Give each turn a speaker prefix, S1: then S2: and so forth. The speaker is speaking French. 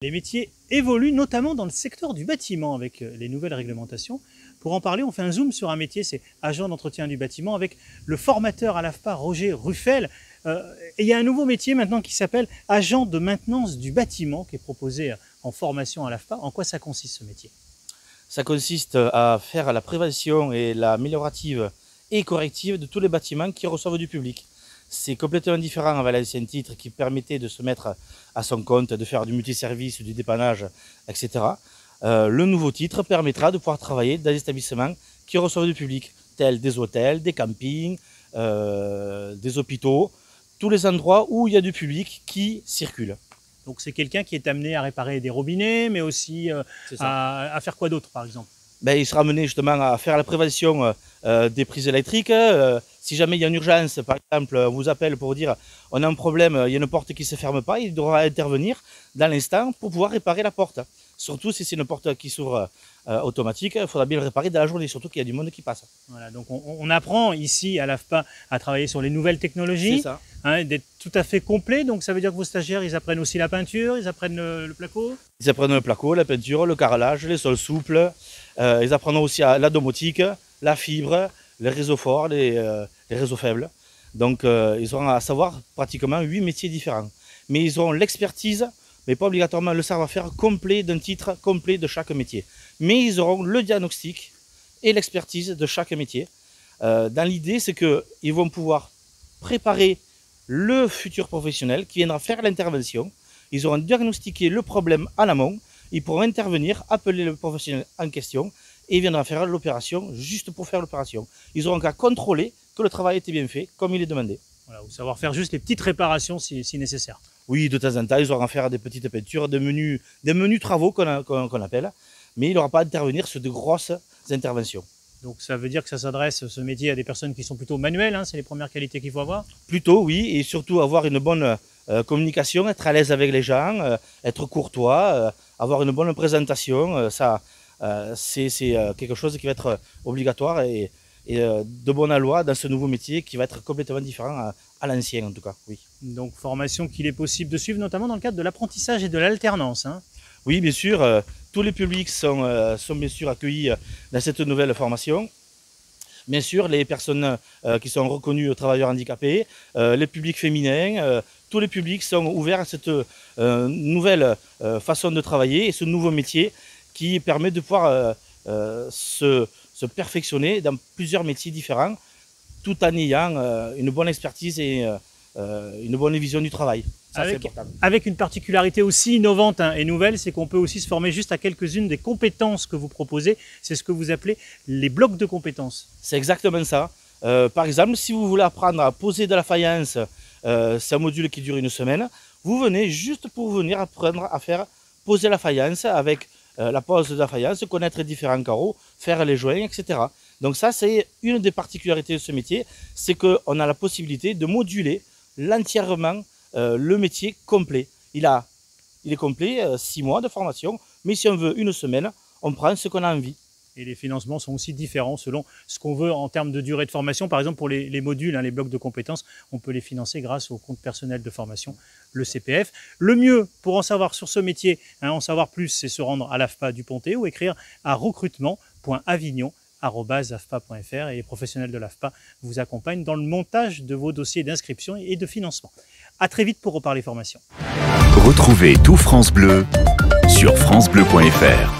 S1: Les métiers évoluent notamment dans le secteur du bâtiment avec les nouvelles réglementations. Pour en parler, on fait un zoom sur un métier, c'est agent d'entretien du bâtiment avec le formateur à l'AFPA, Roger Ruffel. Et il y a un nouveau métier maintenant qui s'appelle agent de maintenance du bâtiment qui est proposé en formation à l'AFPA. En quoi ça consiste ce métier?
S2: Ça consiste à faire la prévention et l'améliorative et corrective de tous les bâtiments qui reçoivent du public. C'est complètement différent avec l'ancien titre qui permettait de se mettre à son compte, de faire du multiservice, du dépannage, etc. Le nouveau titre permettra de pouvoir travailler dans des établissements qui reçoivent du public, tels des hôtels, des campings, des hôpitaux, tous les endroits où il y a du public qui circule.
S1: Donc c'est quelqu'un qui est amené à réparer des robinets, mais aussi à faire quoi d'autre par exemple?
S2: Il sera amené justement à faire la prévention des prises électriques. Si jamais il y a une urgence, par exemple, on vous appelle pour dire on a un problème, il y a une porte qui ne se ferme pas, il devra intervenir dans l'instant pour pouvoir réparer la porte. Surtout si c'est une porte qui s'ouvre automatique, il faudra bien le réparer dans la journée, surtout qu'il y a du monde qui passe.
S1: Voilà, donc on apprend ici à l'AFPA à travailler sur les nouvelles technologies, d'être tout à fait complet. Donc ça veut dire que vos stagiaires, ils apprennent aussi la peinture, ils apprennent le placo?
S2: Ils apprennent le placo, la peinture, le carrelage, les sols souples. Ils apprendront aussi la domotique, la fibre, les réseaux forts, les réseaux faibles. Donc ils auront à savoir pratiquement 8 métiers différents. Mais ils auront l'expertise, mais pas obligatoirement le savoir-faire complet d'un titre complet de chaque métier. Mais ils auront le diagnostic et l'expertise de chaque métier. Dans l'idée, c'est qu'ils vont pouvoir préparer le futur professionnel qui viendra faire l'intervention. Ils auront diagnostiqué le problème à l'amont. Ils pourront intervenir, appeler le professionnel en question et il viendra faire l'opération juste pour faire l'opération. Ils auront qu'à contrôler que le travail était bien fait comme il est demandé.
S1: Voilà, ou savoir faire juste les petites réparations si nécessaire.
S2: Oui, de temps en temps, ils auront à faire des petites peintures, des menus travaux qu'on appelle, mais il n'aura pas à intervenir sur de grosses interventions.
S1: Donc ça veut dire que ça s'adresse, ce métier, à des personnes qui sont plutôt manuelles, hein, c'est les premières qualités qu'il faut avoir?
S2: Plutôt, oui, et surtout avoir une bonne communication, être à l'aise avec les gens, être courtois, avoir une bonne présentation, c'est quelque chose qui va être obligatoire et de bonne loi dans ce nouveau métier qui va être complètement différent à l'ancien en tout cas, oui.
S1: Donc formation qu'il est possible de suivre notamment dans le cadre de l'apprentissage et de l'alternance, hein.
S2: Oui, bien sûr, tous les publics sont bien sûr accueillis dans cette nouvelle formation. Bien sûr, les personnes qui sont reconnues travailleurs handicapés, les publics féminins, tous les publics sont ouverts à cette nouvelle façon de travailler et ce nouveau métier qui permet de pouvoir se perfectionner dans plusieurs métiers différents tout en ayant une bonne expertise et une bonne vision du travail.
S1: Avec une particularité aussi innovante et nouvelle, c'est qu'on peut aussi se former juste à quelques-unes des compétences que vous proposez. C'est ce que vous appelez les blocs de compétences.
S2: C'est exactement ça. Par exemple, si vous voulez apprendre à poser de la faïence, c'est un module qui dure une semaine. Vous venez juste pour venir apprendre à faire poser la faïence avec la pose de la faïence, connaître les différents carreaux, faire les joints, etc. Donc ça, c'est une des particularités de ce métier, c'est qu'on a la possibilité de moduler l'entièrement le métier complet. Il est complet, 6 mois de formation, mais si on veut une semaine, on prend ce qu'on a envie.
S1: Et les financements sont aussi différents selon ce qu'on veut en termes de durée de formation. Par exemple, pour les modules, hein, les blocs de compétences, on peut les financer grâce au compte personnel de formation, le CPF. Le mieux pour en savoir sur ce métier, hein, en savoir plus, c'est se rendre à l'AFPA du Pontet ou écrire à recrutement.avignon@afpa.fr et les professionnels de l'AFPA vous accompagnent dans le montage de vos dossiers d'inscription et de financement. À très vite pour reparler formation.
S3: Retrouvez tout France Bleu sur francebleu.fr.